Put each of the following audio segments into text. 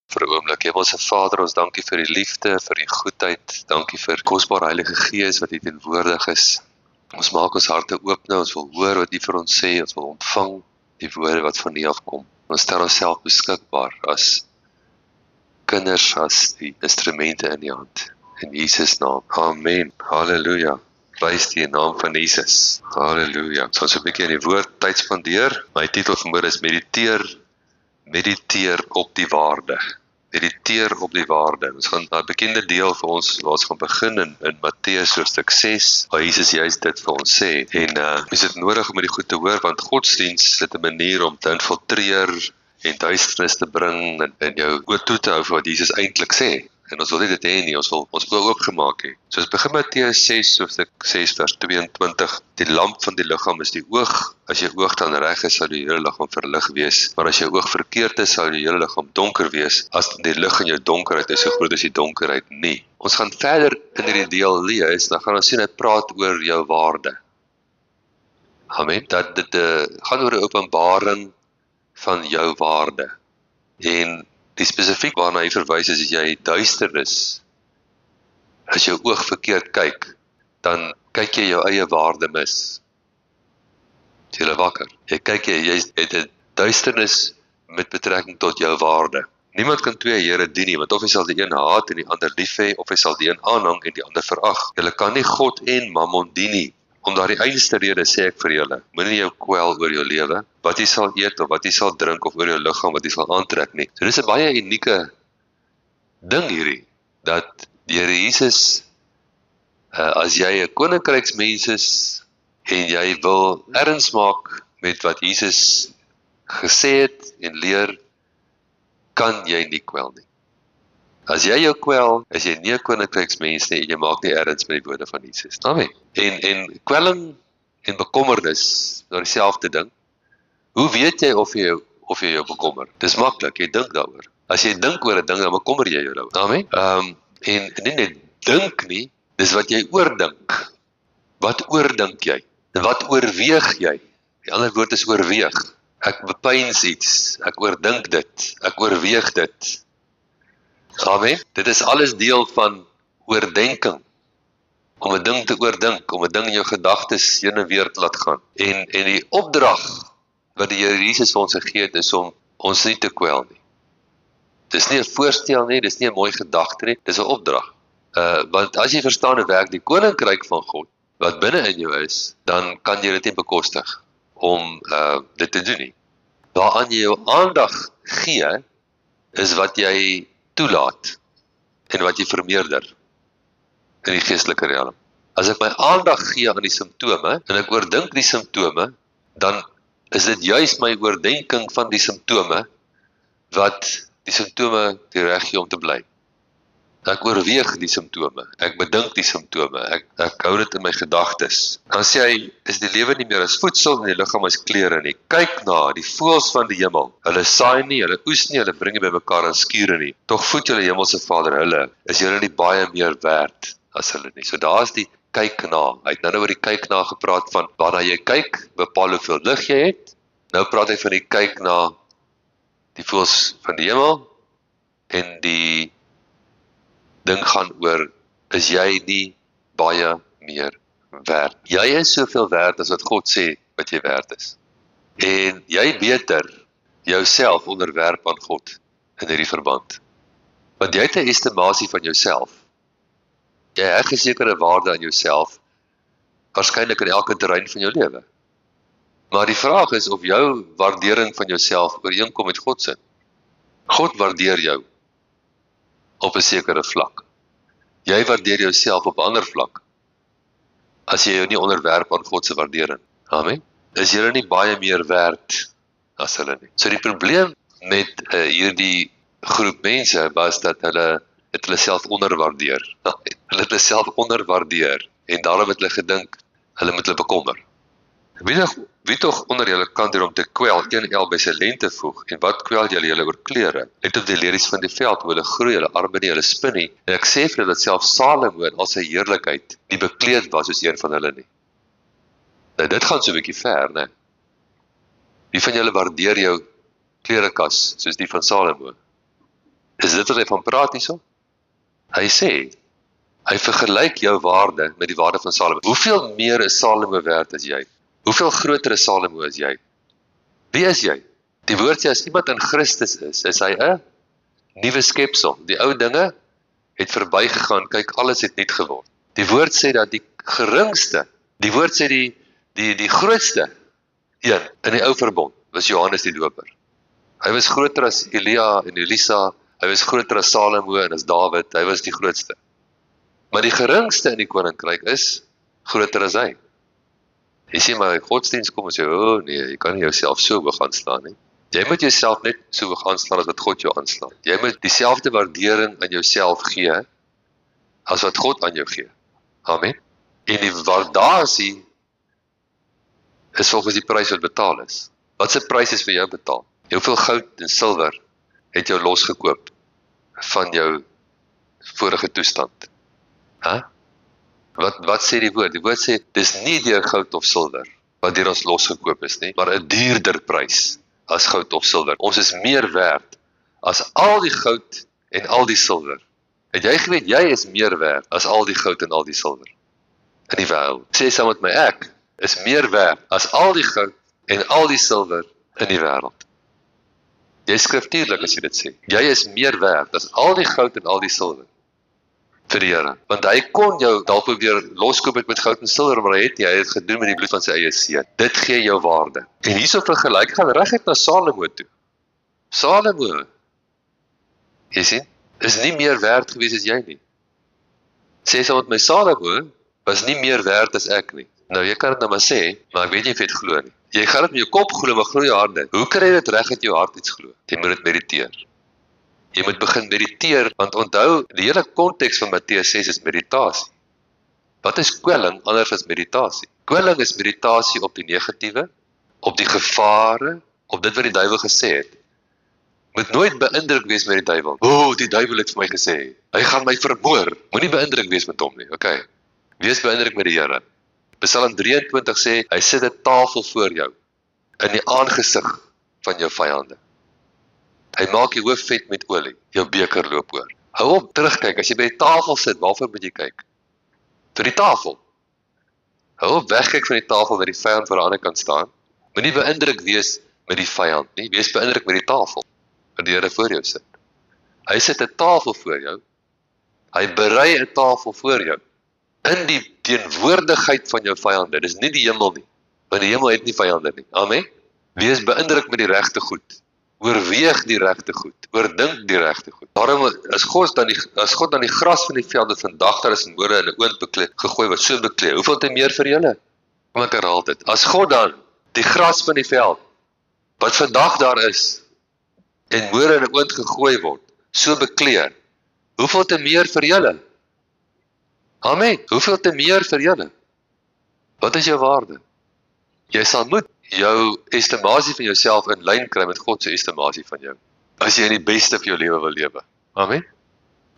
vir 'n oomblik. Hemelse Vader, ons dankie vir die liefde, vir die goedheid, dankie vir kosbare Heilige Gees wat hier teenwoordig is. Ons maak ons harte oop nou, ons wil hoor wat U vir ons sê, ons wil ontvang die woorde wat van U afkom. Ons stel onsself beskikbaar as kinders, as die instrumente in die hand. In Jesus naam. Amen. Halleluja. Prys die naam van Jesus. Halleluja. Ons gaan so 'n bietjie in die woord tyd spandeer. My titel vanmôre is mediteer op die waarde. Mediteer op die waarde. Ons gaan 'n bekende deel vir ons, waar ons gaan begin in Matteus hoofstuk 6, waar Jesus juist dit vir ons sê. En is dit nodig om dit goed te hoor, want godsdiens is 'n manier om te infiltreer en duisternis te bring en jou oor toe te hou vir wat Jesus eintlik sê. En ons wil nie dit hê nie, ons wil ons oë oopgemaak hê. So ons begin Matteus 6, hoofstuk 6 vers 22. Die lamp van die liggaam is die oog. As jou oog dan reg is, sal die hele liggaam verlig wees. Maar as jou oog verkeerd is, sal die hele liggaam donker wees. As die lig in jou donkerheid is so groot as die donkerheid nie. Ons gaan verder in hierdie deel lees, dan gaan ons sien dit praat oor jou waarde. Amen. Dat dit gaan oor 'n openbaring van jou waarde. En die spesifiek waarna hy verwys is, as jy duisternis, as jou oog verkeerd kyk, dan kyk jy jou eie waarde mis. Is jy wakker? Jy het 'n duisternis met betrekking tot jou waarde. Niemand kan twee here dien nie, want of hy sal die een haat en die ander lief hê, of hy sal die een aanhang en die ander verag. Julle kan nie God en Mammon dien nie. Om daardie einste rede sê ek vir julle, moenie jou kwel oor jou lewe, wat jy sal eet of wat jy sal drink of oor jou liggaam wat jy sal aantrek nie. So dis 'n baie unieke ding hierdie, dat die Here Jesus, as jy 'n koninkryksmens is en jy wil erns maak met wat Jesus gesê het en leer, kan jy nie kwel nie. As jy jou kwel, is jy nie 'n koninkryksmens nie en jy maak nie erns met die woorde van Jesus. Amen. En kwelling en bekommernis, nou dieselfde ding. Hoe weet jy of jy jou bekommer? Dis maklik, jy dink daaroor. As jy dink oor 'n ding, dan bekommer jy jou daaroor. Amen. En nie net dink nie, dis wat jy oordink. Wat oordink jy? En wat oorweeg jy? Die ander woord is oorweeg. Ek bepeins iets, ek oordink dit, ek oorweeg dit. Amen. Dit is alles deel van oordenking. Om 'n ding te oordink, om 'n ding in jou gedagtes heen en weer te laat gaan. En die opdrag wat die Here Jesus vir ons gegee het, is om ons nie te kwel nie. Dis nie 'n voorstel nie, dis nie 'n mooi gedagte nie, dis 'n opdrag. Want as jy verstaan hoe werk die koninkryk van God, wat binne in jou is, dan kan jy dit nie bekostig om dit te doen nie. Waaraan jy jou aandag gee, is wat jy toelaat en wat jy vermeerder in die geestelike riem. As ek my aandag gee aan die simptome en ek oordink die simptome, dan is dit juis my oordenking van die simptome wat die simptome die reg gee om te bly. Ek oorweeg die simptome, ek bedink die simptome, ek hou dit in my gedagtes. Dan sê hy, is die lewe nie meer as voedsel en die liggaam as klere nie. Kyk na die voëls van die hemel. Hulle saai nie, hulle oes nie, hulle bring nie bymekaar in skure nie. Tog voed julle hemelse Vader hulle. Is julle nie baie meer werd as hulle nie? So daar's die kyk na. Hy het nou oor die kyk na gepraat van waarna jy kyk, bepaal hoeveel lig jy het. Nou praat hy van die kyk na die voëls van die hemel en die ding gaan oor, is jy nie baie meer werd. Jy is soveel werd as wat God sê wat jy werd is. En jy beter jouself onderwerp aan God in hierdie verband. Want jy het 'n estimasie van jouself. Jy heg 'n sekere waarde aan jouself, waarskynlik in elke terrein van jou lewe. Maar die vraag is of jou waardering van jouself ooreenkom met God se. God waardeer jou op 'n sekere vlak. Jy waardeer jouself op 'n ander vlak. As jy jou nie onderwerp aan God se waardering. Amen. Is jy nie baie meer werd as hulle nie. So die probleem met hierdie groep mense was dat hulle het self onderwaardeer. Hulle het self onderwaardeer en daarom het hulle gedink hulle moet hulle bekommer. Wie tog onder julle kan deur om te kwel, een el by sy lente voeg, en wat kwel julle oor klere? Let op die lelies van die veld, hoe hulle groei, hulle arme nie, hulle spin nie, en ek sê vir julle dat selfs Salomo in al sy heerlikheid nie bekleed was soos een van hulle nie. Nou dit gaan so 'n bietjie ver, né? Wie van julle waardeer jou klerekas soos die van Salomo? Is dit wat hy van praat hierso? Hy sê, hy vergelyk jou waarde met die waarde van Salomo. Hoeveel meer is Salomo werd as jy? Hoeveel groter is Salomo as jy? Wie is jy? Die woord sê, as iemand in Christus is hy 'n nuwe skepsel. Die ou dinge het verbygegaan, kyk, alles het nuut geword. Die woord sê dat die geringste, die woord sê die grootste een in die ou verbond was Johannes die Doper. Hy was groter as Elia en Elisa, hy was groter as Salomo en as Dawid, hy was die grootste. Maar die geringste in die koninkryk is groter as hy. Jy sê maar godsdienst kom en sê, nee, jy kan nie jouself so hoog aanslaan nie. Jy moet jouself net so hoog aanslaan as wat God jou aanslaan. Jy moet dieselfde waardering aan jouself gee as wat God aan jou gee. Amen. En die waardasie is volgens die prys wat betaal is. Wat se prys is vir jou betaal? Hoeveel goud en silwer het jou losgekoop van jou vorige toestand? Wat sê die woord? Die woord sê, dis nie deur goud of silwer wat deur ons losgekoop is nie, maar 'n duurder prys as goud of silwer. Ons is meer werd as al die goud en al die silwer. Het jy geweet, jy is meer werd as al die goud en al die silwer in die wêreld? Sê saam met my, ek is meer werd as al die goud en al die silwer in die wêreld. Jy is skriftuurlik as jy dit sê. Jy is meer werd as al die goud en al die silwer vir die Here. Want hy kon jou dalk probeer loskoop met goud en silwer, maar hy het nie, hy het gedoen met die bloed van sy eie seun. Dit gee jou waarde. En hierso vergelyk gaan reguit na Salomo toe. Salomo, jy sien, is nie meer werd gewees as jy nie. Sê saam met my, Salomo was nie meer werd as ek nie. Nou, jy kan dit nou maar sê, maar ek weet nie of jy dit glo nie. Jy gaan dit met jou kop glo, maar glo jou hart dit. Hoe kry jy dit reg dat jou hart iets glo? Jy moet dit mediteer. Jy moet begin mediteer, want onthou, die hele konteks van Matteus 6 is meditasie. Wat is kwelling anders as meditasie? Kwelling is meditasie op die negatiewe, op die gevare, op dit wat die duiwel gesê het. Moet nooit beïndruk wees met die duiwel. Die duiwel het vir my gesê, hy gaan my vermoor. Moenie beïndruk wees met hom nie, okay? Wees beïndruk met die Here. Psalm 23 sê, hy sit 'n tafel voor jou, in die aangesig van jou vyande. Hy maak jou hoof vet met olie, jou beker loop oor. Hou op, terugkyk, as jy by die tafel sit, waarvoor moet jy kyk? Vir die tafel. Hou op, wegkyk van die tafel waar die vyand voor aan die kant staan. Moenie beïndruk wees met die vyand nie, wees beïndruk met die tafel, wat die Here voor jou sit. Hy sit 'n tafel voor jou, hy berei 'n tafel voor jou, in die teenwoordigheid van jou vyande. Dis nie die hemel nie, want die hemel het nie vyande nie. Amen. Wees beïndruk met die regte goed. Oorweeg die regte goed. Oordink die regte goed. Daarom as God dan die gras van die velde vandag daar is in môre in 'n oond gegooi wat so beklee. Hoeveel te meer vir julle? Kom ek herhaal dit. As God dan die gras van die veld wat vandag daar is en môre in 'n oond gegooi word, so beklee, hoeveel te meer vir julle? Amen. Hoeveel te meer vir julle? Wat is jou waarde? Jy sal moet jou estimasie van jouself in lyn kry met God se estimasie van jou. As jy in die beste van jou lewe wil lewe. Amen.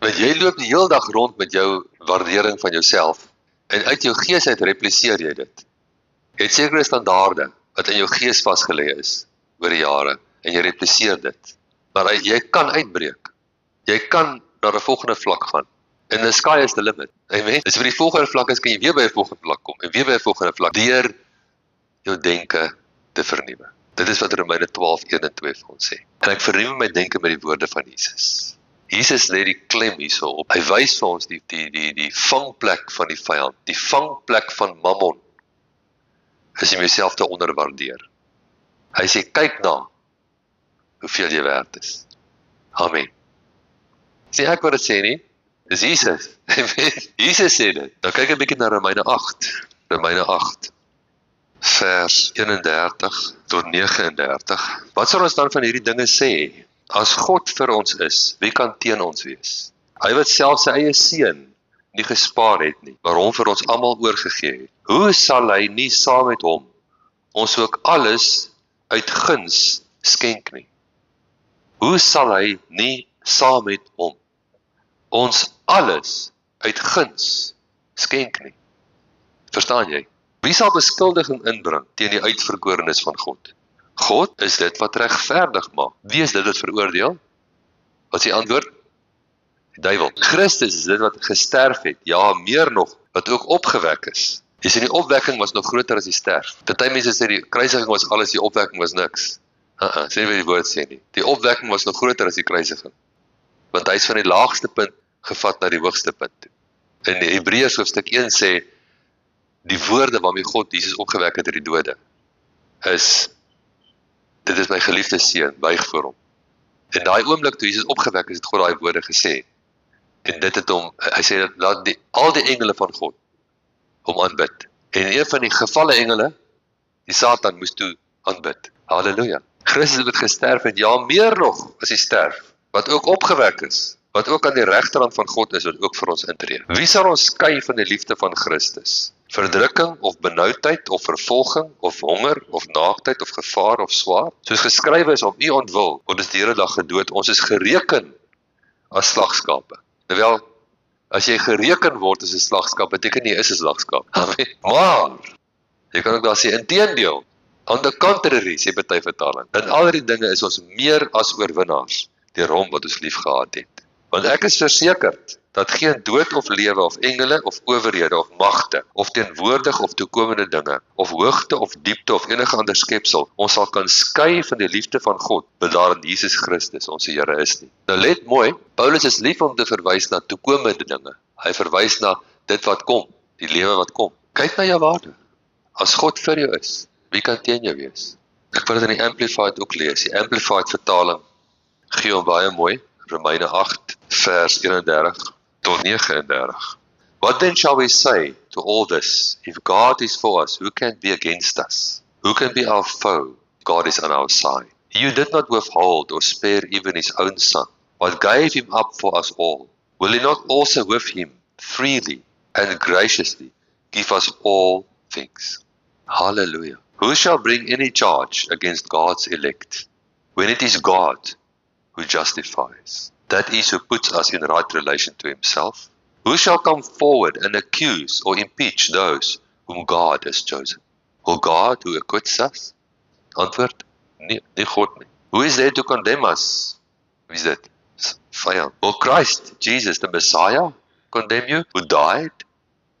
Want jy loop die hele dag rond met jou waardering van jouself en uit jou gees uit repliseer jy dit. Jy het sekere standaarde wat in jou gees vasgelê is oor die jare en jy repliseer dit. Maar jy kan uitbreek. Jy kan na 'n volgende vlak gaan. En the sky is the limit. Amen. Dus vir die volgende vlak is, kan jy weer by 'n volgende vlak kom en weer by 'n volgende vlak deur jou denke te vernuwe. Dit is wat Romeine 12:1 en 2 vir ons sê. En ek vernuwe my denke met die woorde van Jesus. Jesus lê die klem hierso op. Hy wys vir ons die vangplek van die vyand, die vangplek van Mammon. As jy jouself te onderwaardeer. Hy sê kyk na hoeveel jy werd is. Amen. Sê ek wat dit sê nie? Dis Jesus. Jesus sê dit. Nou kyk 'n bietjie na Romeine 8. Romeine 8 vers 31 tot 39. Wat sal ons dan van hierdie dinge sê? As God vir ons is, wie kan teen ons wees? Hy wat self sy eie seun nie gespaar het nie, maar hom vir ons almal oorgegee het. Hoe sal hy nie saam met hom ons ook alles uit guns skenk nie? Hoe sal hy nie saam met hom ons alles uit guns skenk nie? Verstaan jy? Wie sal beskuldiging inbring teen die uitverkorenes van God? God is dit wat regverdig maak. Wie is dit wat veroordeel? Wat is die antwoord? Die duiwel. Christus is dit wat gesterf het, ja, meer nog, wat ook opgewek is. Jy sê die opwekking was nog groter as die sterf. Party mense sê die kruisiging was alles, die opwekking was niks. Sê nie wat die woord sê nie. Die opwekking was nog groter as die kruisiging. Want hy is van die laagste punt gevat na die hoogste punt toe. In Hebreërs hoofstuk 1 sê, die woorde waarmee God Jesus opgewek het uit die dode, dit is my geliefde seun, buig voor hom. In daai oomblik toe Jesus opgewek is, het God daai woorde gesê. En dit het hom, hy sê dat laat al die engele van God hom aanbid. En een van die gevalle engele, die Satan moes toe aanbid. Halleluja. Christus het gesterf en ja, meer nog as hy sterf, wat ook opgewek is, wat ook aan die regterhand van God is, wat ook vir ons intree. Wie sal ons skei van die liefde van Christus? Verdrukking of benoudheid of vervolging of honger of naaktheid of gevaar of swaard? Soos geskrywe is, om u ontwil word ons die hele dag gedood. Ons is gereken as slagskape. Terwyl as jy gereken word as 'n slagskaap, beteken nie is 'n slagskaap. Amen. Maar jy kan ook daar sê inteendeel, on the contrary, sê party vertaling. In al die dinge is ons meer as oorwinnaars deur hom wat ons liefgehad het. Want ek is versekerd dat geen dood of lewe of engele of owerhede of magte of teenwoordig of toekomende dinge of hoogte of diepte of enige ander skepsel ons sal kan skei van die liefde van God wat daar in Jesus Christus ons Here is nie. Nou let mooi, Paulus is lief om te verwys na toekomende dinge. Hy verwys na dit wat kom, die lewe wat kom. Kyk na jou waarde. As God vir jou is, wie kan teen jou wees? Ek wil dit in die Amplified ook lees. Die Amplified vertaling gee hom baie mooi. Romeine 8 vers 31 tot 39. What then shall we say to all this? If God is for us, who can be against us? Who can be our foe? God is on our side. You did not withhold or spare even his own son, but gave him up for us all. Will he not also with him freely and graciously give us all things? Hallelujah. Who shall bring any charge against God's elect, when it is God who justifies? That is, who puts us in right relation to himself. Who shall come forward and accuse or impeach those whom God has chosen? Or God who acquits us? Antwoord, nie God nie. Who is there to condemn us? Wie is dit? Vyand. Will Christ, Jesus the Messiah, condemn you, who died,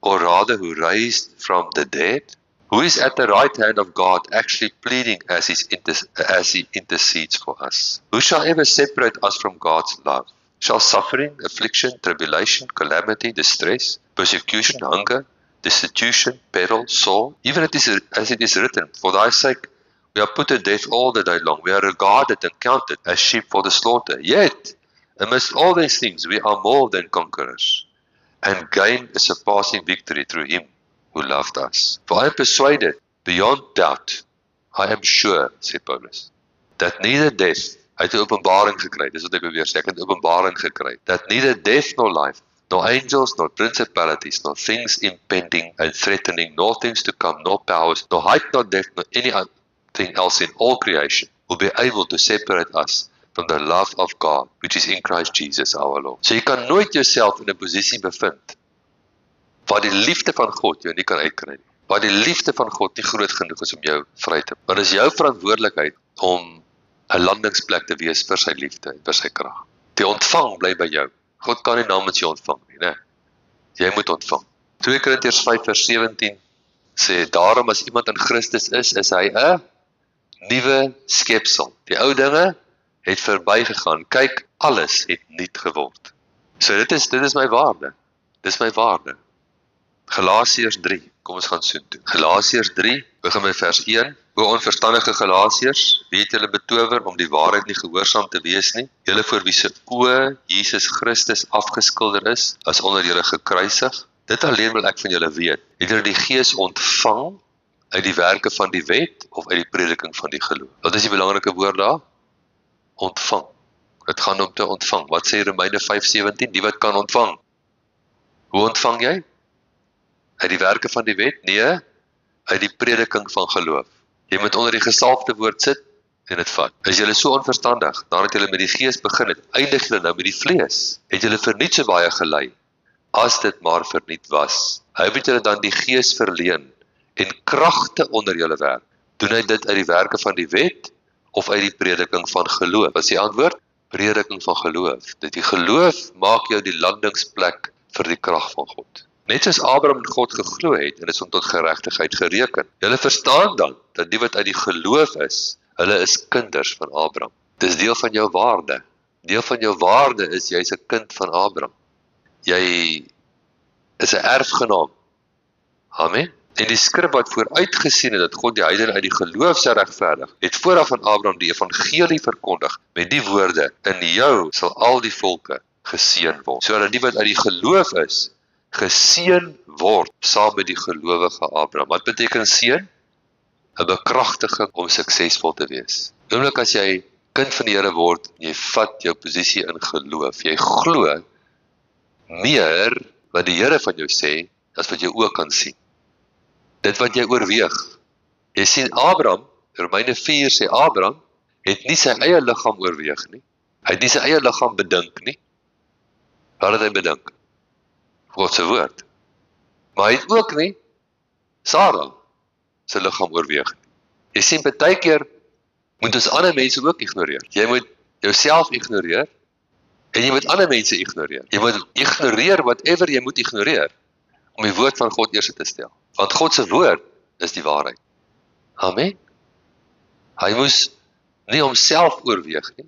or rather who raised from the dead? Who is at the right hand of God actually pleading as he intercedes for us? Who shall ever separate us from God's love? Shall suffering, affliction, tribulation, calamity, distress, persecution, hunger, destitution, peril, sword? Even as it is written, for thy sake we are put to death all the day long. We are regarded and counted as sheep for the slaughter. Yet, amidst all these things, we are more than conquerors, and gain a surpassing victory through him who loved us. For I am persuaded, beyond doubt, I am sure, sê Paulus, that neither death, hy het 'n openbaring gekry, dis wat ek beweer sê, ek het 'n openbaring gekry, that neither death nor life, nor angels, nor principalities, nor things impending and threatening, nor things to come, nor powers, nor height, nor depth, nor anything else in all creation will be able to separate us from the love of God, which is in Christ Jesus our Lord. So jy kan nooit jouself in 'n posisie bevind waar die liefde van God jou nie kan uitkry nie. Waar die liefde van God nie groot genoeg is om jou vry te. Maar dis jou verantwoordelikheid om 'n landingsplek te wees vir sy liefde en vir sy krag. Die ontvang bly by jou. God kan nie namens jou ontvang nie, né? Jy moet ontvang. 2 Korintiërs 5 vers 17 sê, daarom as iemand in Christus is hy 'n nuwe skepsel. Die ou dinge het verbygegaan. Kyk, alles het nuut geword. So dit is my waarde. Dis my waarde. Galasiërs 3, kom ons gaan soontoe. Galasiërs 3, begin by vers 1. O onverstandige Galasiërs, wie het julle betower om die waarheid nie gehoorsaam te wees nie? Julle voor wie se oë Jesus Christus afgeskilder is, as onder julle gekruisig. Dit alleen wil ek van julle weet. Het julle die Gees ontvang uit die werke van die wet of uit die prediking van die geloof? Wat is die belangrike woord daar? Ontvang. Het gaan om te ontvang. Wat sê Romeine 5:17? Die wat kan ontvang. Hoe ontvang jy? Uit die werke van die wet? Nee, uit die prediking van geloof. Jy moet onder die gesalfde woord sit en dit vat. Is julle so onverstandig, nadat julle met die Gees begin het, eindig julle nou met die vlees. Het julle verniet so baie gelei, as dit maar verniet was. Hy het julle dan die Gees verleen en kragte onder julle werk. Doen hy dit uit die werke van die wet of uit die prediking van geloof? Wat is die antwoord? prediking van geloof. Dat die geloof maak jou die landingsplek vir die krag van God. Net soos Abraham in God geglo het en is hom tot geregtigheid gereken. Julle verstaan dan dat die wat uit die geloof is, hulle is kinders van Abraham. Dis deel van jou waarde. Deel van jou waarde is jy's 'n kind van Abraham. Jy is 'n erfgenaam. Amen. En die skrif wat vooruitgesien het dat God die heidene uit die geloof sou regverdig, het vooraf aan Abraham die evangelie verkondig met die woorde: in jou sal al die volke geseën word. Sodat die wat uit die geloof is, geseën word saam met die gelowige Abraham. Wat beteken seën? 'n bekragtiging om suksesvol te wees. Oomblik as jy kind van die Here word, jy vat jou posisie in geloof. Jy glo meer wat die Here van jou sê, as wat jy oë kan sien. Dit wat jy oorweeg. Jy sien Abraham, Romeine 4 sê Abraham, het nie sy eie liggaam oorweeg nie. Hy het nie sy eie liggaam bedink nie. Wat het hy bedink? God se woord. Maar hy het ook nie Sarah se liggaam oorweeg nie. Jy sien, baie keer moet ons ander mense ook ignoreer. Jy moet jouself ignoreer en jy moet ander mense ignoreer. Jy moet ignoreer whatever jy moet ignoreer om die woord van God eers te stel. Want God se woord is die waarheid. Amen. Hy moes nie homself oorweeg nie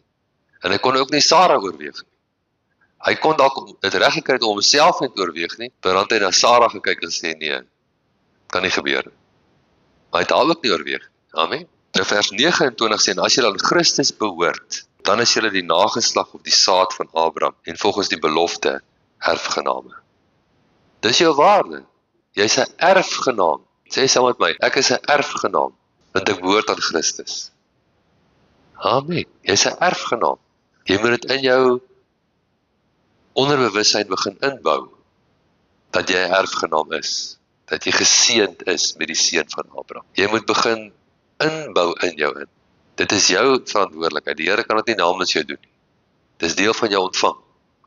en hy kon ook nie Sarah oorweeg nie. Hy kon dalk dit reg gekry het om homself net oorweeg nie, maar dan het hy na Sarah gekyk en sê nee, kan nie gebeur nie. Maar hy het haar ook nie oorweeg. Amen. Nou vers 29 sê, en as julle aan Christus behoort, dan is julle die nageslag of die saad van Abraham en volgens die belofte erfgename. Dis jou waarde. Jy's 'n erfgenaam. Sê saam met my, ek is 'n erfgenaam, want ek behoort aan Christus. Amen. Jy's 'n erfgenaam. Jy moet dit in jou onderbewussyn begin inbou, dat jy 'n erfgenaam is, dat jy geseënd is met die seën van Abraham. Jy moet begin inbou in jou in. Dit is jou verantwoordelikheid. Die Here kan dit nie namens jou doen nie. Dis deel van jou ontvang.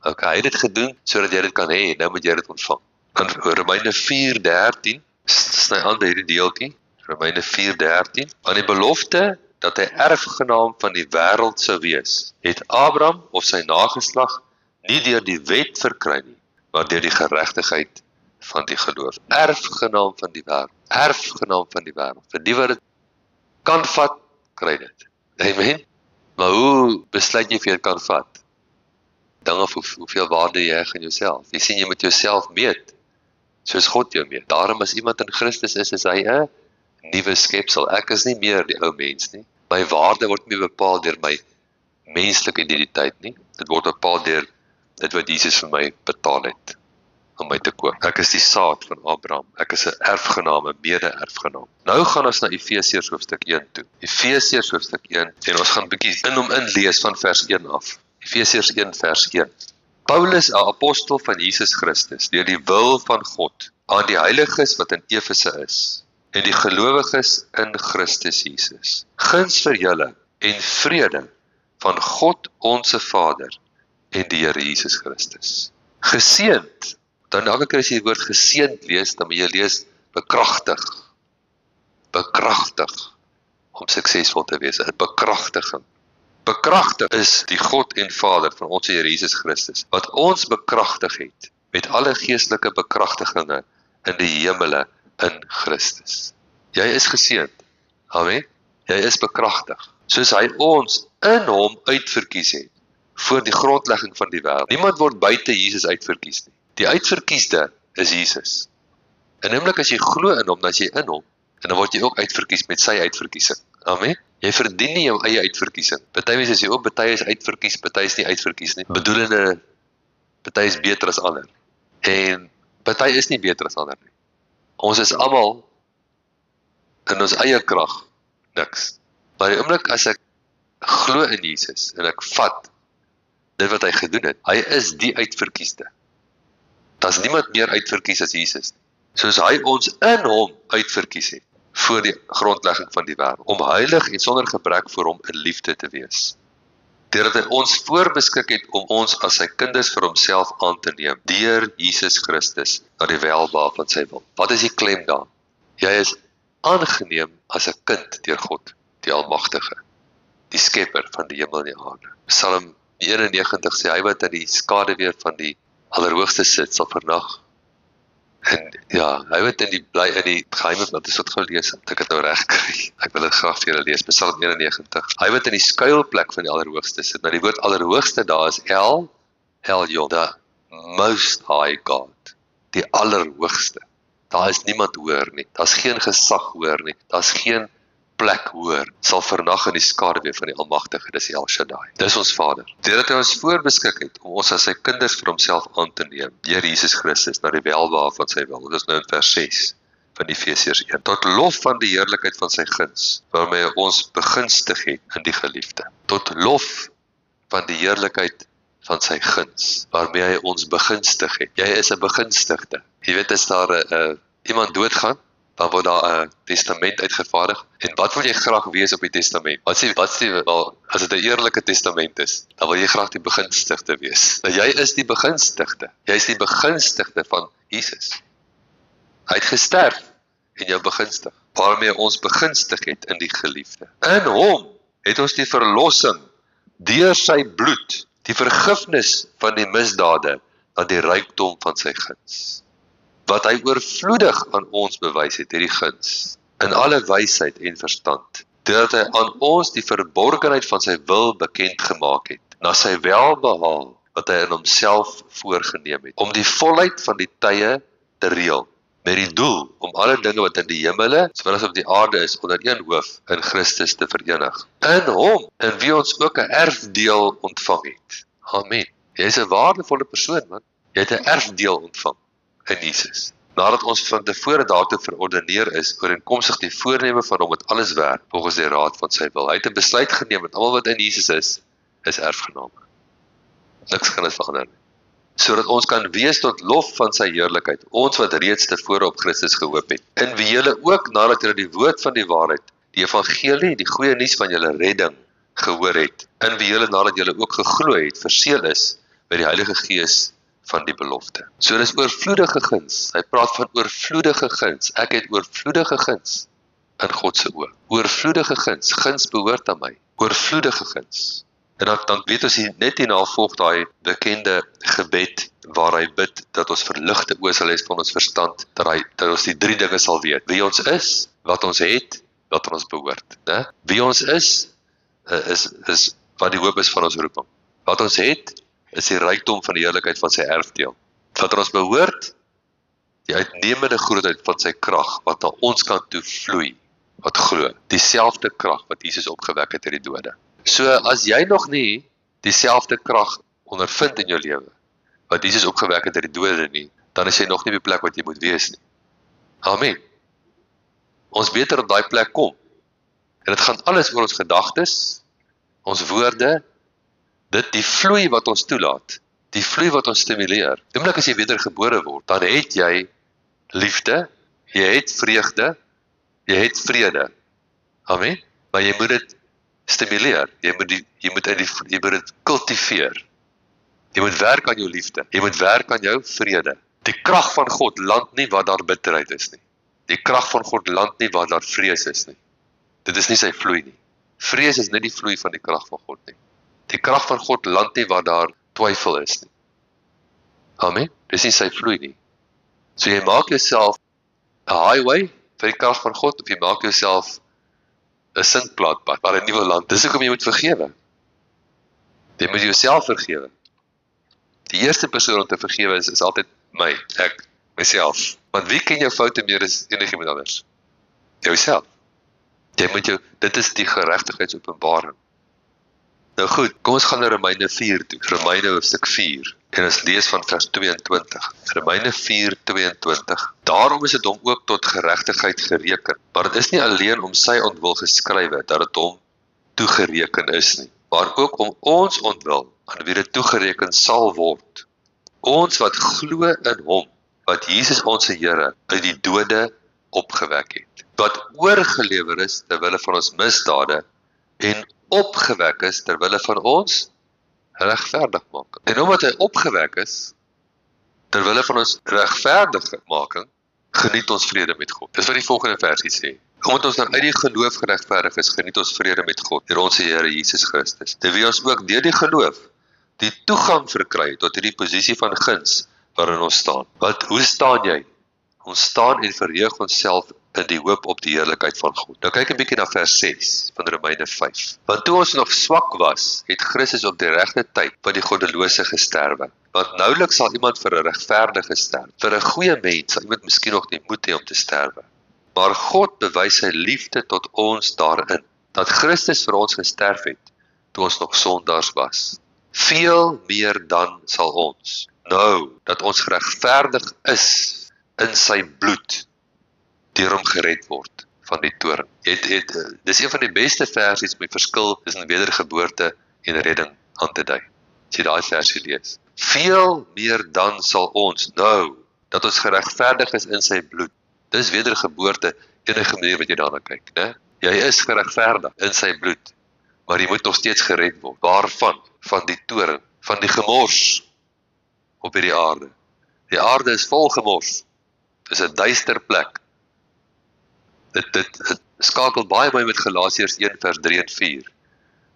Okay, hy het dit gedoen sodat jy dit kan hê, nou moet jy dit ontvang. In Romeine 4:13 sny aan by hierdie deeltjie, Romeine 4:13, aan die belofte dat hy erfgenaam van die wêreld sou wees, het Abraham of sy nageslag nie deur die wet verkry nie, maar deur die geregtigheid van die geloof. Erfgenaam van die wêreld. Erfgenaam van die wêreld. Vir die wat dit kan vat, kry dit. Amen. Maar hoe besluit jy of jy dit kan vat? Ding of hoeveel waarde jy heg in jouself. Jy sien, jy moet jouself meet, soos God jou meet. Daarom as iemand in Christus is hy 'n nuwe skepsel. Ek is nie meer die ou mens nie. My waarde word nie bepaal deur my menslike identiteit nie. Dit word bepaal deur dit wat Jesus vir my betaal het om my te koop. Ek is die saad van Abraham. Ek is 'n erfgenaam, 'n mede-erfgenaam. Nou gaan ons na Efesiërs hoofstuk 1 toe. Efesiërs hoofstuk 1 en ons gaan 'n bietjie in hom inlees van vers 1 af. Efesiërs 1 vers 1. Paulus, 'n apostel van Jesus Christus, deur die wil van God, aan die heiliges wat in Efese is, en die gelowiges in Christus Jesus. Guns vir julle en vrede van God onsse Vader en die Here Jesus Christus. Geseënd, dan elke keer as jy die woord geseënd lees, dan moet jy lees bekragtig. Bekragtig om suksesvol te wees, 'n bekragtiging. Bekragtig is die God en Vader van ons Here Jesus Christus, wat ons bekragtig het met alle geestelike bekragtiginge in die hemele in Christus. Jy is geseënd. Amen. Jy is bekragtig. Soos hy ons in hom uitverkies het voor die grondlegging van die wêreld. Niemand word buite Jesus uitverkies nie. Die uitverkiesde is Jesus. En namelijk as jy glo in hom, dan is jy in hom, en dan word jy ook uitverkies met sy uitverkiesing. Amen. Jy verdien nie jou eie uitverkiesing. Party mense sê ook party is uitverkies, party is nie uitverkies nie. Bedoelende party is beter as ander. En party is nie beter as ander nie. Ons is almal in ons eie krag niks. Maar die oomblik as ek glo in Jesus en ek vat dit wat hy gedoen het, hy is die uitverkiesde. Daar's niemand meer uitverkies as Jesus nie. Soos hy ons in hom uitverkies het voor die grondlegging van die wêreld, om heilig en sonder gebrek voor hom in liefde te wees. Deurdat hy ons voorbeskik het om ons as sy kinders vir homself aan te neem, deur Jesus Christus na die welbehae van sy wil. Wat is die klem daar? Jy is aangeneem as 'n kind deur God, die Almagtige, die skepper van die hemel en die aarde. Psalm Die 91 sê, hy wat in die skaduwee van die Allerhoogste sit, sal vernag. En ja, hy wat in die geheime, wat is wat gelees, ek het nou reg kry. Ek wil dit graag vir julle lees, Psalm 91. Hy wat in die skuilplek van die Allerhoogste sit. Nou die woord Allerhoogste daar is El Elyon, the Most High God, die Allerhoogste. Daar is niemand hoër nie, daar is geen gesag hoër nie, daar is geen plek hoër, sal vernag in die skaduwee van die Almagtige, dis El Shaddai. Dis ons Vader. Deurdat hy ons voorbeskik het, om ons as sy kinders vir homself aan te neem, deur Jesus Christus, na die welbehae van sy wil. Dit is nou in vers 6 van Efesiërs 1. Tot lof van die heerlikheid van sy guns, waarmee hy ons begunstig het in die geliefde. Tot lof van die heerlikheid van sy guns, waarmee hy ons begunstig het. Jy is 'n begunstigde. Jy weet, as daar iemand doodgaan, dan word daar 'n testament uitgevaardig. En wat wil jy graag wees op die testament? As dit 'n eerlike testament is, dan wil jy graag die begunstigde wees. Nou, jy is die begunstigde. Jy is die begunstigde van Jesus. Hy het gesterf en jou begunstig, waarmee ons begunstig het in die geliefde. In hom het ons die verlossing deur sy bloed, die vergifnis van die misdade, aan die rykdom van sy guns. Wat hy oorvloedig aan ons bewys het, hierdie guns, in alle wysheid en verstand, deurdat hy aan ons die verborgenheid van sy wil bekend gemaak het, na sy welbehae, wat hy in homself voorgeneem het, om die volheid van die tye te reël, met die doel om alle dinge wat in die hemele, sowel as op die aarde is, onder een hoof in Christus te verenig. In hom, in wie ons ook 'n erfdeel ontvang het. Amen. Jy is 'n waardevolle persoon, man. Jy het 'n erfdeel ontvang in Jesus. Nadat ons van tevore daartoe verordeneer is, ooreenkomstig die voorneme van hom het alles werk, volgens die raad van sy wil. Hy het 'n besluit geneem dat almal wat in Jesus is erfgename. Niks kan dit verander nie. Sodat ons kan wees tot lof van sy heerlikheid, ons wat reeds tevore op Christus gehoop het, in wie julle ook nadat julle die woord van die waarheid, die evangelie, die goeie nuus van julle redding gehoor het, in wie julle nadat julle ook geglo het, verseël is met die Heilige Gees van die belofte. So dis oorvloedige guns. Hy praat van oorvloedige guns. Ek het oorvloedige guns in God se oë. Oorvloedige guns. Guns behoort aan my. Oorvloedige guns. En dan weet ons net hierna volg daai bekende gebed waar hy bid dat ons verligte oë sal hê van ons verstand, dat ons die 3 dinge sal weet: wie ons is, wat ons het, wat ons behoort. Né? Wie ons is wat die hoop is van ons roeping. Wat ons het, is die rykdom van die heerlikheid van sy erfdeel. Wat ons behoort, die uitnemende grootheid van sy krag, wat na ons kan toe vloei, wat glo, dieselfde krag wat Jesus opgewek het uit die dode. So as jy nog nie dieselfde krag ondervind in jou lewe, wat Jesus opgewek het uit die dode nie, dan is jy nog nie op die plek wat jy moet wees nie. Amen. Ons beter op daai plek kom. En dit gaan alles oor ons gedagtes, ons woorde, die vloei wat ons toelaat, die vloei wat ons stimuleer. Oomblik as jy wedergebore word, dan het jy liefde, jy het vreugde, jy het vrede. Amen. Maar jy moet dit stimuleer, jy moet dit kultiveer. Jy moet werk aan jou liefde, jy moet werk aan jou vrede. Die krag van God land nie waar daar bitterheid is nie. Die krag van God land nie waar daar vrees is nie. Dit is nie sy vloei nie. Vrees is nie die vloei van die krag van God nie. Die krag van God land nie waar daar twyfel is nie. Amen. Dis nie sy vloei nie. So jy maak jouself 'n highway vir die krag van God, of jy maak jouself 'n sintplaatpad waar 'n nuwe land. Dis hoekom jy moet vergewe. Jy moet jouself vergewe. Die eerste persoon om te vergewe is altyd myself. Want wie ken jou foute meer as enigiemand anders? Jouself. Dit is die geregtigheidsopenbaring. Nou goed, kom ons gaan na Romeine 4 toe. Romeine hoofstuk 4. En ons lees van vers 22. Romeine 4:22. Daarom is dit hom ook tot geregtigheid gereken. Maar dit is nie alleen om sy ontwil geskrywe dat dit hom toegereken is nie, maar ook om ons ontwil aan wie dit toegereken sal word. Ons wat glo in hom, wat Jesus ons Here uit die dode opgewek het, wat oorgelewer is terwille van ons misdade en opgewek is terwille van ons regverdigmaking. En omdat hy opgewek is terwille van ons regverdigmaking, geniet ons vrede met God. Dis wat die volgende versie sê. Omdat ons dan uit die geloof geregverdig is, geniet ons vrede met God deur ons Here Jesus Christus, terwyl ons ook deur die geloof die toegang verkry tot hierdie posisie van guns waarin ons staan. Want hoe staan jy? Ons staan en verheug onsself in die hoop op die heerlikheid van God. Nou kyk 'n bietjie na vers 6 van Romeine 5. Want toe ons nog swak was, het Christus op die regte tyd vir die goddelose gesterwe. Want nouliks sal iemand vir 'n regverdige sterf. Vir 'n goeie mens sal iemand miskien nog nie moed hê om te sterwe. Maar God bewys sy liefde tot ons daarin, dat Christus vir ons gesterf het, toe ons nog sondaars was. Veel meer dan sal ons, nou dat ons geregverdig is in sy bloed, deur hom gered word van die toorn. Dis een van die beste versies om die verskil tussen wedergeboorte en redding aan te dui. As jy daai versie lees. Veel meer dan sal ons, nou dat ons geregverdig is in sy bloed. Dis wedergeboorte, enige manier wat jy daarna kyk, né? Jy is geregverdig in sy bloed, maar jy moet nog steeds gered word. Waarvan? Van die toorn, van die gemors op hierdie aarde. Die aarde is vol gemors. Dis 'n duister plek. Dit skakel baie mooi met Galasiërs 1 vers 3 en 4,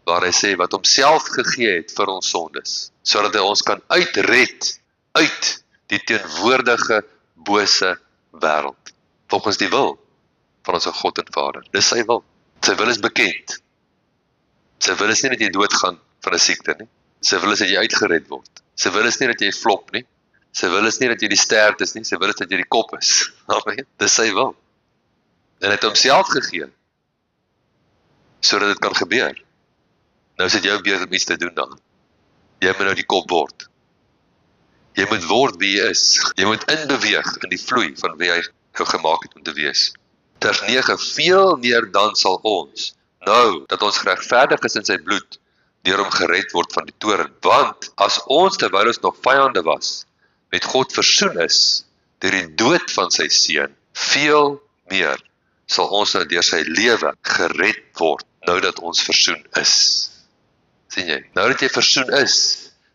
waar hy sê wat homself gegee het vir ons sondes, sodat hy ons kan uitred uit die teenwoordige bose wêreld, volgens die wil van ons God en Vader. Dis sy wil. Sy wil is bekend. Sy wil is nie dat jy doodgaan van 'n siekte nie. Sy wil is dat jy uitgered word. Sy wil is nie dat jy flop nie. Sy wil is nie dat jy die stert is nie. Sy wil is dat jy die kop is. Amen. Dis sy wil. En hy het homself gegee, sodat dit kan gebeur. Nou is dit jou beurt om iets te doen dan. Jy moet nou die kop word. Jy moet word wie jy is. Jy moet inbeweeg in die vloei van wie hy jou gemaak het om te wees. Vers 9, veel meer dan sal ons, nou dat ons geregverdig is in sy bloed, deur hom gered word van die toorn. Want as ons terwyl ons nog vyande was, met God versoen is, deur die dood van sy seun, veel meer sal ons nou deur sy lewe gered word, nou dat ons versoen is. Sien jy? Nou dat jy versoen is,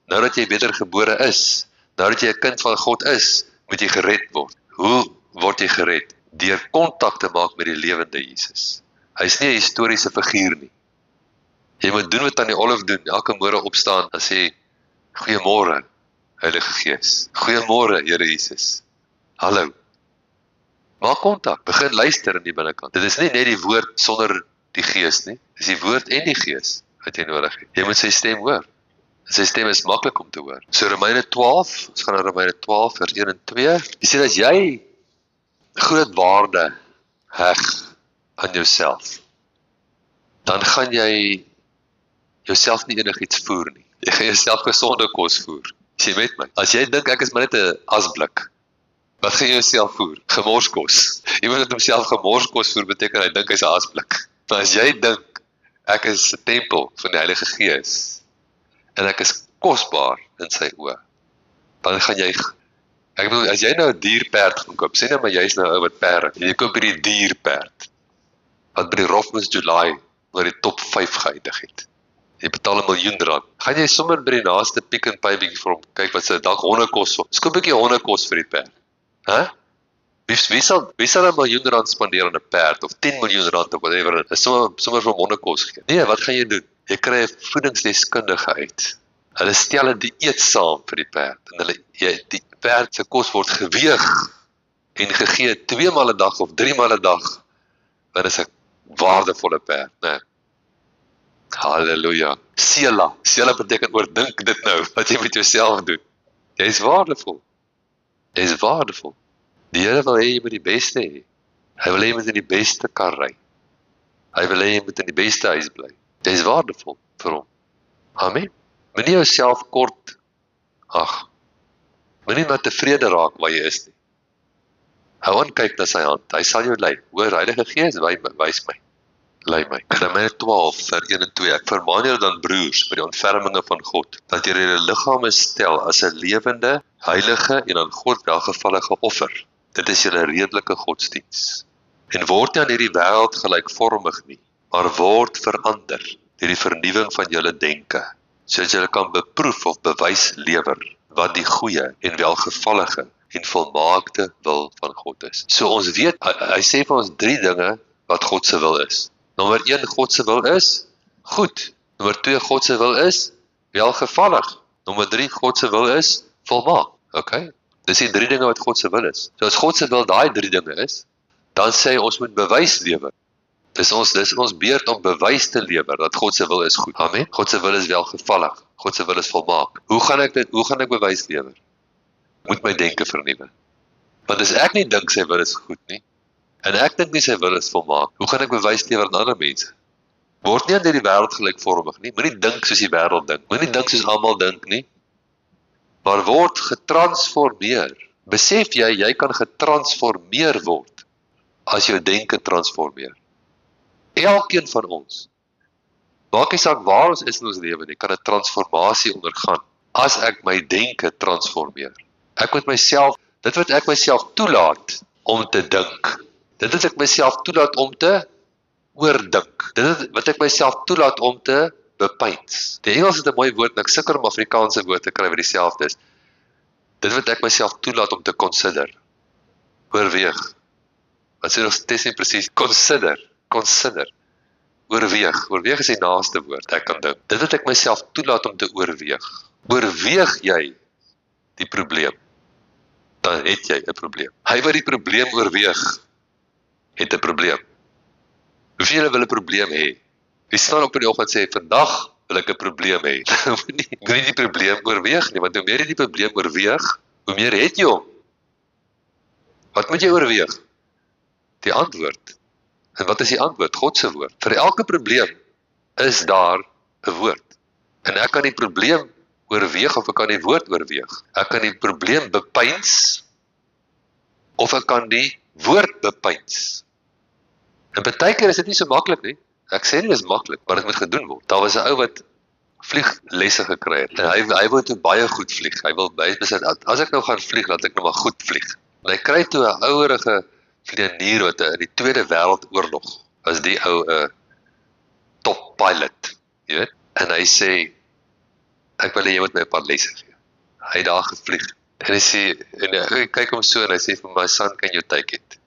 nou dat jy wedergebore is, nou dat jy 'n kind van God is, moet jy gered word. Hoe word jy gered? Deur kontak te maak met die lewende Jesus. Hy is nie 'n historiese figuur nie. Jy moet doen wat aan die Olif doen, elke môre opstaan en sê, goeiemôre, Heilige Gees. Goeiemôre, Here Jesus. Hallo. Maak kontak, begin luister in die binnekant. Dit is nie net die woord sonder die Gees nie, dis die woord en die Gees wat jy nodig het. Jy moet sy stem hoor. Sy stem is maklik om te hoor. So Romeine 12, ons gaan na Romeine 12 vers 1 en 2. Jy sê as jy groot waarde heg aan jouself, dan gaan jy jouself nie enigiets voer nie. Jy gaan jouself gesonde kos voer. Is jy met my? As jy dink ek is maar net 'n asblik, wat gaan jy jouself voer? Gemorskos. Iemand wat homself gemorskos voer beteken hy dink hy's 'n asblik. Maar as jy dink ek is 'n tempel van die Heilige Gees en ek is kosbaar in sy oë, dan gaan jy, ek bedoel, as jy nou 'n dierperd gaan koop, sê nou maar jy's nou 'n ou wat perde, en jy koop hierdie dierperd, wat by die Rofmus July oor die top 5 geëindig het. Jy betaal R1 miljoen. Gaan jy sommer by die naaste Pick n Pay bietjie vir hom kyk wat sy dalk hondekos op. Skoop 'n bietjie hondekos vir die perd. Hæ? Wie sal R1 miljoen spandeer aan 'n perd of R10 miljoen of whatever, sommer vir hondekos gee. Nee, wat gaan jy doen? Jy kry 'n voedingsdeskundige uit. Hulle stel 'n dieet saam vir die perd en die perd se kos word geweeg en gegee 2 maal 'n dag of 3 maal 'n dag. Dit is 'n waardevolle perd, né? Halleluja. Sela beteken oordink dit nou, wat jy met jouself doen. Jy is waardevol. Jy is waardevol. Die Here wil hê jy moet die beste hê. Hy wil hê jy moet in die beste kar ry. Hy wil hê jy moet in die beste huis bly. Jy is waardevol vir hom. Amen. Moenie jouself kort, moenie maar tevrede raak waar jy is nie. Hou aan kyk na sy hand, hy sal jou lei. Hoor, Heilige Gees, wys my. Lei my. Romeine 12 vers 1 en 2. Ek vermaan julle dan broers by die ontferminge van God, dat julle julle liggame stel as 'n lewende, heilige en aan God welgevallige offer. Dit is julle redelike godsdiens. En word nie aan hierdie wêreld gelykvormig nie, maar word verander deur die vernuwing van julle denke, sodat julle kan beproef of bewys lewer wat die goeie en welgevallige en volmaakte wil van God is. So ons weet, hy sê vir ons 3 dinge wat God se wil is. Nommer 1, God se wil is goed. Nommer 2, God se wil is welgevallig. Nommer 3, God se wil is volmaak. Okay? Dis die 3 dinge wat God se wil is. So as God se wil daai 3 dinge is, dan sê hy ons moet bewys lewer. Dis ons beurt om bewys te lewer dat God se wil is goed. Amen. God se wil is welgevallig. God se wil is volmaak. Hoe gaan ek bewys lewer? Moet my denke vernuwe. Want as ek nie dink sy wil is goed nie, en ek dink nie sy wil is volmaak, hoe gaan ek bewys lewer aan ander mense? Word nie aan die wêreld gelykvormig nie. Moenie dink soos die wêreld dink. Moenie dink soos almal dink nie. Maar word getransformeer. Besef jy kan getransformeer word as jou denke transformeer. Elkeen van ons. Maak nie saak waar ons is in ons lewe nie, kan 'n transformasie ondergaan as ek my denke transformeer. Dit wat ek myself toelaat om te dink. Dit wat ek myself toelaat om te oordink. Dit wat ek myself toelaat om te bepeins. Die Engels het 'n mooi woord, en ek sukkel om Afrikaanse woord te kry wat dieselfde is. Dit wat ek myself toelaat om te consider. Oorweeg. Wat sê nog steeds nie presies? Consider. Oorweeg is die naaste woord, ek kan dink. Dit wat ek myself toelaat om te oorweeg. Oorweeg jy die probleem, dan het jy 'n probleem. Hy wat die probleem oorweeg, het 'n probleem. Hoeveel julle wil 'n probleem hê? Wie staan op in die oggend en sê, vandag wil ek 'n probleem hê. Moenie die probleem oorweeg nie, want hoe meer jy die probleem oorweeg, hoe meer het jy hom. Wat moet jy oorweeg? Die antwoord. En wat is die antwoord? God se woord. Vir elke probleem is daar 'n woord. En ek kan die probleem oorweeg of ek kan die woord oorweeg. Ek kan die probleem bepeins of ek kan die woord bepeins. En baie keer is dit nie so maklik nie. Ek sê nie dit is maklik, maar dit moet gedoen word. Daar was 'n ou wat vlieglesse gekry het. En hy wou toe baie goed vlieg. Hy besluit, as ek nou gaan vlieg, laat ek nou maar goed vlieg. En hy kry toe 'n ouerige vlieënier wat in die Tweede Wêreldoorlog was die ou 'n top pilot, jy weet. En hy sê, ek wil hê jy moet my 'n paar lesse gee. Hy het daar gevlieg. En hy sê, en hy kyk hom so en hy sê vir my, son, can you take it?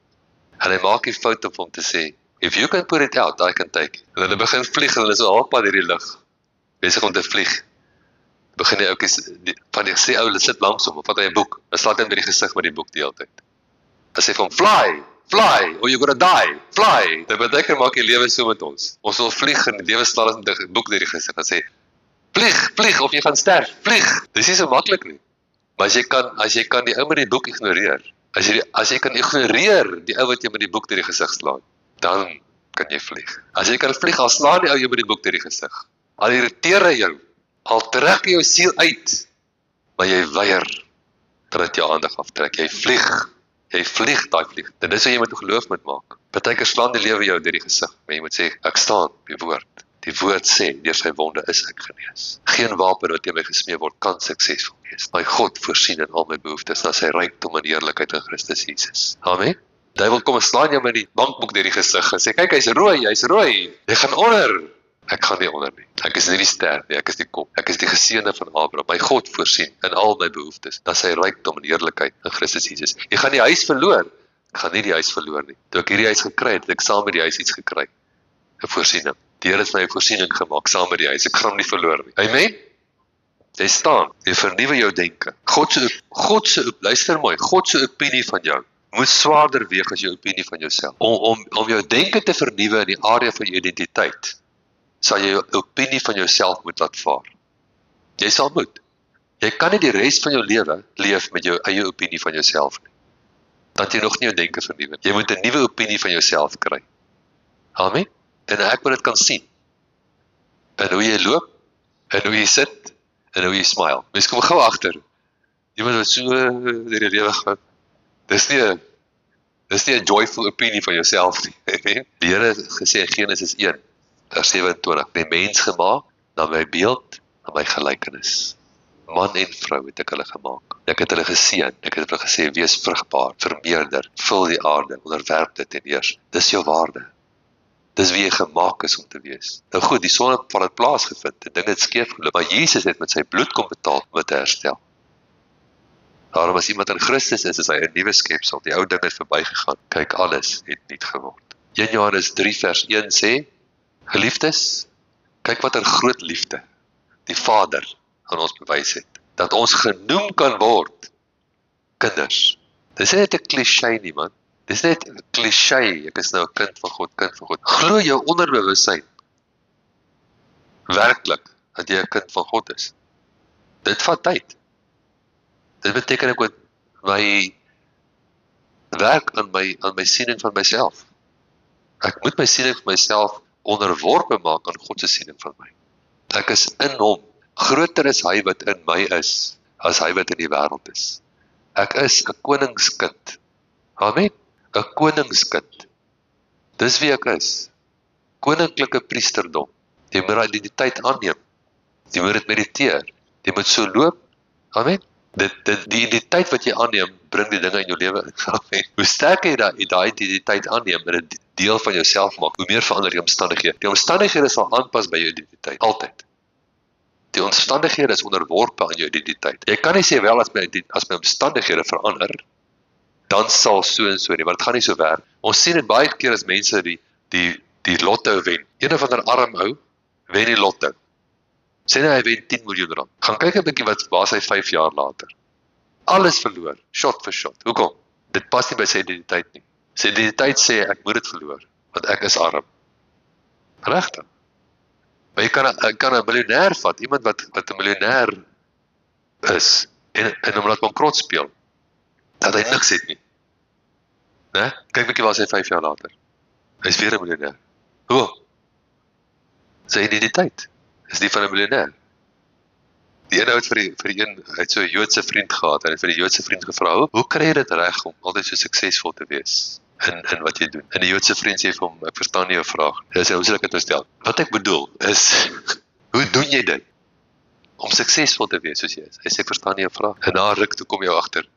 En hy maak die fout om hom te sê, if you can put it out, I can take it. En hulle begin vlieg en hulle is al halfpad deur die lug, besig om te vlieg. Begin die ouetjies, van die sê ou, hulle sit langs hom, of wat hy 'n boek, dan slaat hy by die gesig met die boek die hele tyd. Hy sê van, fly, or you're gonna die, fly. Dit beteken maak die lewe so met ons. Ons wil vlieg en die lewe slaat ons met 'n boek deur die gesig en sê, vlieg, of jy gaan sterf, vlieg. Dis nie so maklik nie. Maar as jy kan die ou met die boek ignoreer, as jy kan ignoreer die ou wat jy met die boek deur die gesig slaan, dan kan jy vlieg. As jy kan vlieg, al slaan die ou jou met die boek deur die gesig. Al irriteer hy jou, al trek jy jou siel uit, maar jy weier dat dit jou aandag aftrek. Jy vlieg daai vlieg. Dit is hoe jy met geloof moet maak. Partykeer slaan die lewe jou deur die gesig, maar jy moet sê, ek staan op die woord. Die woord sê, deur sy wonde is ek genees. Geen wapen wat teen my gesmee word, kan suksesvol wees. My God voorsien in al my behoeftes, na sy rykdom en heerlikheid in Christus Jesus. Amen. Hy wil kom en slaan jou met die bankboek deur die gesig en sê, kyk, hy's rooi. Jy gaan onder. Ek gaan nie onder nie. Ek is nie die ster nie, ek is die kop. Ek is die geseënde van Abraham. My God voorsien in al my behoeftes, na sy rykdom en heerlikheid in Christus Jesus. Jy gaan die huis verloor. Ek gaan nie die huis verloor nie. Toe ek hierdie huis gekry het ek saam met die huis iets gekry. 'n Voorsiening. Die Here het my 'n voorsiening gemaak saam met die huis. Ek gaan hom nie verloor nie. Amen. Jy staan, jy vernuwe jou denke. Luister mooi, God se opinie van jou moet swaarder weeg as jou opinie van jouself. Om jou denke te vernuwe in die area van jou identiteit, sal jy jou opinie van jouself moet laat vaar. Jy sal moet. Jy kan nie die res van jou lewe leef met jou eie opinie van jouself nie. Dat jy nog nie jou denke vernuwe. Jy moet 'n nuwe opinie van jouself kry. Amen. En ek wil dit kan sien. En hoe jy loop, en hoe jy sit, en hoe jy smile. Mens kom gou agter. Iemand wat so deur die lewe gaan. Dis nie 'n joyful opinie van jouself nie. Die Here het gesê in Genesis 1, vers 27, die mens gemaak na my beeld, na my gelykenis. Man en vrou het ek hulle gemaak. Ek het hulle geseën. Ek het hulle gesê, wees vrugbaar, vermeerder, vul die aarde, onderwerp dit en eers. Dis jou waarde. Dis wie jy gemaak is om te wees. Nou goed, die sondeval het plaasgevind, die ding het skeef geloop, maar Jesus het met sy bloed kom betaal om dit te herstel. Daarom as iemand in Christus is hy 'n nuwe skepsel. Die ou ding het verbygegaan. Kyk, alles het nuut geword. 1 Johannes 3 vers 1 sê, geliefdes, kyk wat 'n groot liefde die Vader aan ons bewys het. dat ons genoem kan word kinders. Dis nie net 'n cliché nie, man. Dis net 'n cliché, ek is nou 'n kind van God, kind van God. Glo jou onderbewussyn werklik dat jy 'n kind van God is. Dit vat tyd. Dit beteken ek moet my werk aan my siening van myself. Ek moet my siening van myself onderworpe maak aan God se siening van my. Ek is in hom. Groter is hy wat in my is, as hy wat in die wêreld is. Ek is 'n koningskind. Amen. 'n Koningskind. Dis wie ek is. Koninklike priesterdom. Jy moet daai identiteit aanneem. Jy moet dit mediteer. Jy moet so loop. Amen. Die identiteit wat jy aanneem, bring die dinge in jou lewe in. Amen. Hoe sterker jy daai identiteit aanneem en dit deel van jouself maak, hoe meer verander die omstandighede. Die omstandighede sal aanpas by jou identiteit, altyd. Die omstandighede is onderworpe aan jou identiteit. Jy kan nie sê wel as my omstandighede verander, dan sal so en so nie, want dit gaan nie so werk. Ons sien dit baie keer as mense die lotto wen. Een of ander arm ou wen die lotto. Sê nou hy wen 10 miljoen rand. Gaan kyk 'n bietjie wat was hy 5 jaar later. Alles verloor, shot vir shot. Hoekom? Dit pas nie by sy identiteit nie. Sy identiteit sê ek moet dit verloor, want ek is arm. Regtig? Maar jy kan 'n miljonair vat, iemand wat 'n miljonair is en hom laat bankrot speel. Dat hy niks het nie. Né? Kyk bietjie waar hy 5 jaar later. Hy's weer 'n miljonair. Hoe? Sy identiteit is die van 'n miljonair. Die een het hy het so 'n Joodse vriend gehad en hy het vir die Joodse vriend gevra, hoe kry jy dit reg om altyd so suksesvol te wees in wat jy doen? En die Joodse vriend sê vir hom, ek verstaan nie jou vraag. Hy sê, hoe sal ek dit nou stel? Wat ek bedoel is, hoe doen jy dit om suksesvol te wees soos jy is? Hy sê, ek verstaan nie jou vraag. En na ruk toe kom jy agter.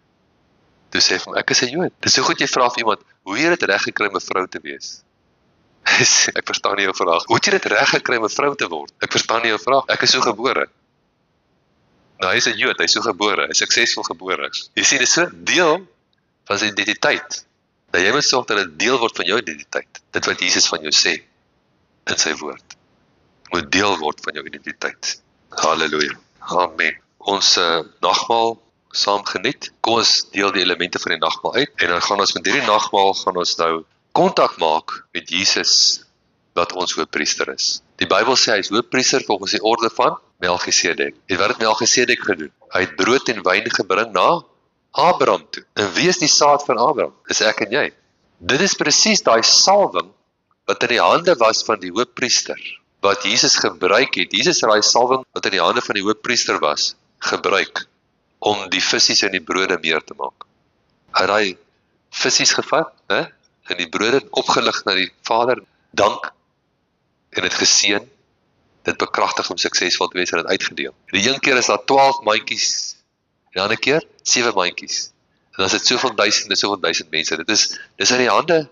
Toe sê hy vir hom, ek is 'n Jood. Dis so goed jy vra vir iemand, hoe jy dit reg gekry om 'n vrou te wees? Hy sê, ek verstaan nie jou vraag. Hoe het jy dit reg gekry om 'n vrou te word? Ek verstaan nie jou vraag. Ek is so gebore. Nou, hy is 'n Jood, hy is so gebore, hy is suksesvol gebore. Jy sien, dit is so deel van sy identiteit. Dat jy moet sorg dat dit deel word van jou identiteit. Dit wat Jesus van jou sê in sy woord. Moet deel word van jou identiteit. Halleluja. Amen. Ons nagmaal saam geniet. Kom ons deel die elemente van die nagmaal uit en dan gaan ons met hierdie nagmaal nou kontak maak met Jesus wat ons hoëpriester is. Die Bybel sê hy is hoëpriester volgens die orde van Melchisedek. En wat het Melchisedek gedoen? Hy het brood en wyn gebring na Abraham toe. En wie is die saad van Abraham? Dis ek en jy. Dit is presies daai salwing wat in die hande was van die hoëpriester, wat Jesus gebruik het. Jesus het daai salwing wat in die hande van die hoëpriester was, gebruik om die visse en die brode meer te maak. Hy het daai visse gevat, en die brode opgelig na die Vader, dank en het geseën, dit bekragtig om suksesvol te wees en het uitgedeel. Die een keer is daar 12 mandjies, die ander keer 7 mandjies. En dan is dit soveel duisend mense. Dit is in die hande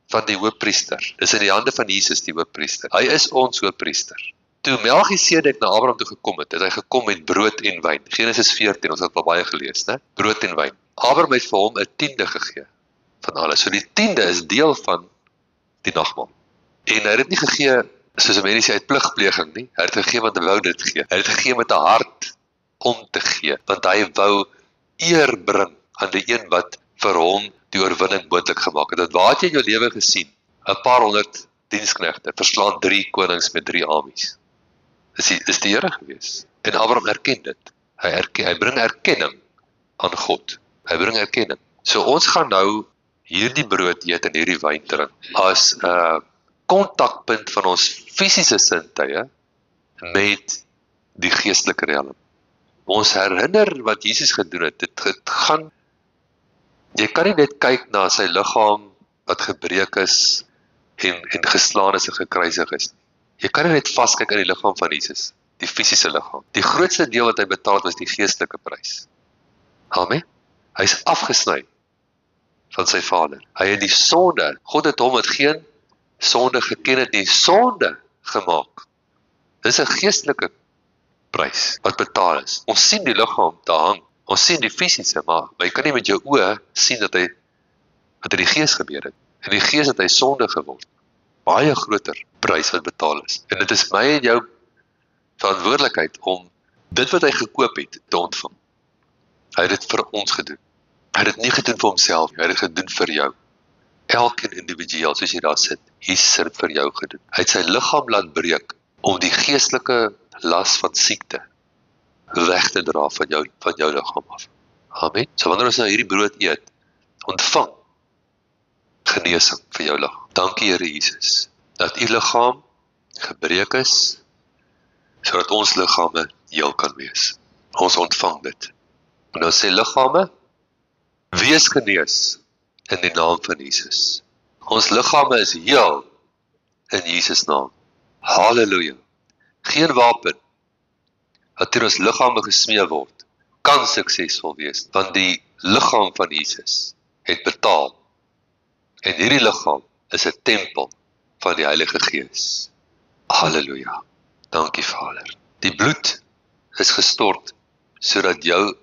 van die hoëpriester. Dis in die hande van Jesus die hoëpriester. Hy is ons hoëpriester. Toe Melchisedek na Abraham toe gekom het hy gekom met brood en wyn. Genesis 14, ons het al baie gelees, né? Brood en wyn. Abraham het vir hom 'n tiende gegee van alles. So die tiende is deel van die nagmaal. En hy het dit nie gegee soos 'n mens sê uit pligpleging nie. Hy het gegee want hy wou dit gee. Hy het gegee met 'n hart om te gee, want hy wou eer bring aan die een wat vir hom die oorwinning moontlik gemaak het. Waar het jy in jou lewe gesien? 'n paar honderd diensknegte verslaan 3 konings met 3 armies. Dis die Here gewees. En Abraham erken dit. Hy bring erkenning aan God. Hy bring erkenning. So ons gaan nou hierdie brood eet en hierdie wyn drink as 'n kontakpunt van ons fisiese sintuie met die geestelike riem. Ons herinner wat Jesus gedoen het. Dit gaan, jy kan nie net kyk na sy liggaam wat gebreek is en geslaan is en gekruisig is. Jy kan nie net vaskyk aan die liggaam van Jesus, die fisiese liggaam. Die grootste deel wat hy betaal het was die geestelike prys. Amen. Hy is afgesny van sy Vader. Hy het die sonde, God het hom wat geen sonde geken het nie, sonde gemaak. Dis 'n geestelike prys wat betaal is. Ons sien die liggaam daar hang. Ons sien die fisiese, maar jy kan nie met jou oë sien dat hy wat in die gees gebeur het. In die gees het hy sonde geword. Baie groter prys wat betaal is. En dit is my en jou verantwoordelikheid om Dit wat hy gekoop het, te ontvang. Hy het dit vir ons gedoen. Hy het dit nie gedoen vir homself, hy het dit gedoen vir jou. Elkeen individueel, soos jy daar sit, Jesus het dit vir jou gedoen. Hy het sy liggaam laat breek, om die geestelike las van siekte weg te dra van jou liggaam af. Amen. So wanneer ons nou hierdie brood eet, ontvang genesing vir jou liggaam. Dankie Here Jesus, dat u liggaam gebreek is, sodat ons liggame heel kan wees. Ons ontvang dit. En nou sê liggame, wees genees in die naam van Jesus. Ons liggame is heel in Jesus naam. Halleluja. Geen wapen wat teen ons liggame gesmee word, kan suksesvol wees, want die liggaam van Jesus het betaal. En hierdie liggaam is 'n tempel van die Heilige Gees. Halleluja. Dankie Vader. Die bloed is gestort sodat jou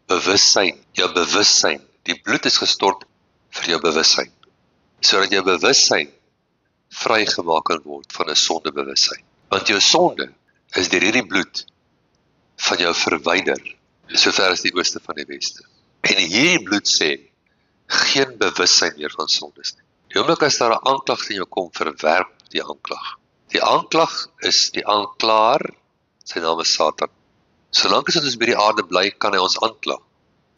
bewussyn, die bloed is gestort vir jou bewussyn, sodat jou bewussyn vrygemaak kan word van 'n sondebewussyn. Want jou sonde is deur hierdie bloed van jou verwyder, sover as die ooste van die weste. En hierdie bloed sê, geen bewussyn meer van sondes nie. Die oomblik as daar 'n aanklag teen jou kom, verwerp die aanklag. Die aanklag is die aanklaer, sy naam is Satan. Solank as ons by die aarde bly, kan hy ons aankla.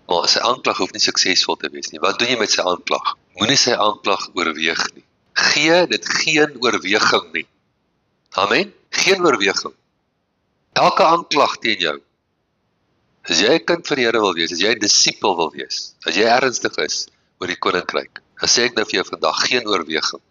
Maar sy aanklag hoef nie suksesvol te wees nie. Wat doen jy met sy aanklag? Moenie sy aanklag oorweeg nie. Gee dit geen oorweging nie. Amen? Geen oorweging. Elke aanklag teen jou. As jy 'n kind van die Here wil wees, as jy 'n disipel wil wees, as jy ernstig is oor die koninkryk, dan sê ek nou vir jou vandag, geen oorweging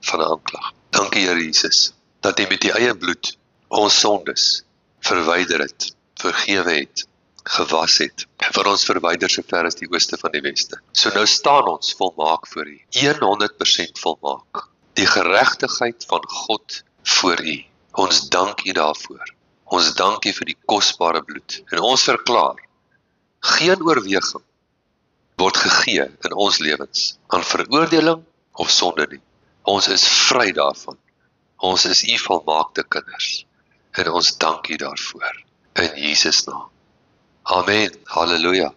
van 'n aanklag. Dankie Here Jesus, dat jy met die eie bloed ons sondes verwyder het, vergewe het, gewas het, en van ons verwyder so ver as die ooste van die weste. So nou staan ons volmaak voor U, 100% volmaak. Die geregtigheid van God voor U. Ons dank U daarvoor. Ons dank U vir die kosbare bloed. En ons verklaar, geen oorweging word gegee in ons lewens aan veroordeling of sonde nie. Ons is vry daarvan. Ons is U volmaakte kinders. En ons dank U daarvoor. In Jesus naam. Amen. Halleluja.